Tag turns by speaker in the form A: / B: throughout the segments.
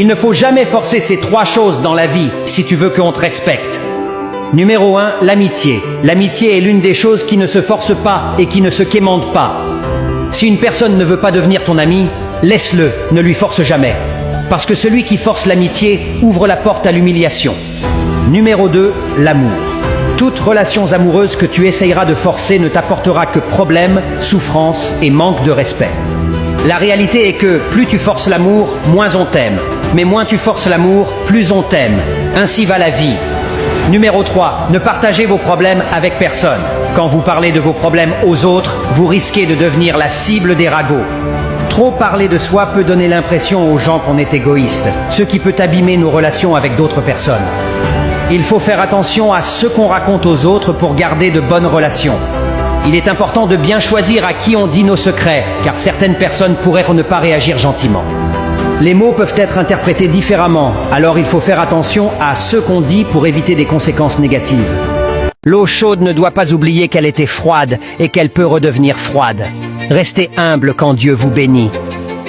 A: Il ne faut jamais forcer ces 3 choses dans la vie si tu veux qu'on te respecte. Numéro 1, l'amitié. L'amitié est l'une des choses qui ne se force pas et qui ne se quémande pas. Si une personne ne veut pas devenir ton ami, laisse-le, ne lui force jamais. Parce que celui qui force l'amitié ouvre la porte à l'humiliation. Numéro 2, l'amour. Toute relation amoureuse que tu essayeras de forcer ne t'apportera que problèmes, souffrances et manque de respect. La réalité est que plus tu forces l'amour, moins on t'aime. Mais moins tu forces l'amour, plus on t'aime. Ainsi va la vie. Numéro 3, ne partagez vos problèmes avec personne. Quand vous parlez de vos problèmes aux autres, vous risquez de devenir la cible des ragots. Trop parler de soi peut donner l'impression aux gens qu'on est égoïste, ce qui peut abîmer nos relations avec d'autres personnes. Il faut faire attention à ce qu'on raconte aux autres pour garder de bonnes relations. Il est important de bien choisir à qui on dit nos secrets, car certaines personnes pourraient ne pas réagir gentiment. Les mots peuvent être interprétés différemment, alors il faut faire attention à ce qu'on dit pour éviter des conséquences négatives. L'eau chaude ne doit pas oublier qu'elle était froide et qu'elle peut redevenir froide. Restez humble quand Dieu vous bénit.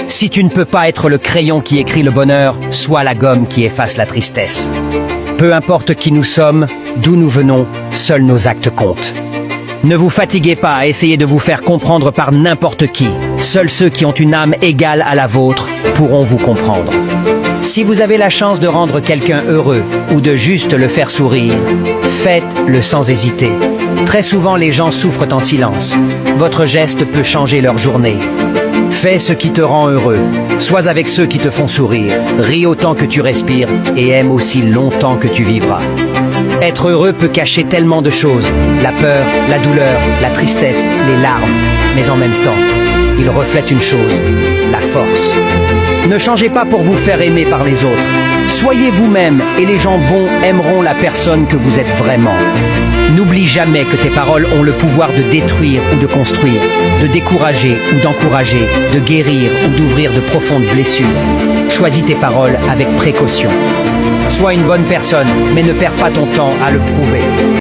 A: Si tu ne peux pas être le crayon qui écrit le bonheur, sois la gomme qui efface la tristesse. Peu importe qui nous sommes, d'où nous venons, seuls nos actes comptent. Ne vous fatiguez pas à essayer de vous faire comprendre par n'importe qui. Seuls ceux qui ont une âme égale à la vôtre pourront vous comprendre. Si vous avez la chance de rendre quelqu'un heureux ou de juste le faire sourire, faites-le sans hésiter. Très souvent, les gens souffrent en silence. Votre geste peut changer leur journée. Fais ce qui te rend heureux. Sois avec ceux qui te font sourire. Ris autant que tu respires et aime aussi longtemps que tu vivras. Être heureux peut cacher tellement de choses. La peur, la douleur, la tristesse, les larmes. Mais en même temps, il reflète une chose, la force. Ne changez pas pour vous faire aimer par les autres. Soyez vous-même et les gens bons aimeront la personne que vous êtes vraiment. N'oublie jamais que tes paroles ont le pouvoir de détruire ou de construire, de décourager ou d'encourager, de guérir ou d'ouvrir de profondes blessures. Choisis tes paroles avec précaution. Sois une bonne personne, mais ne perds pas ton temps à le prouver.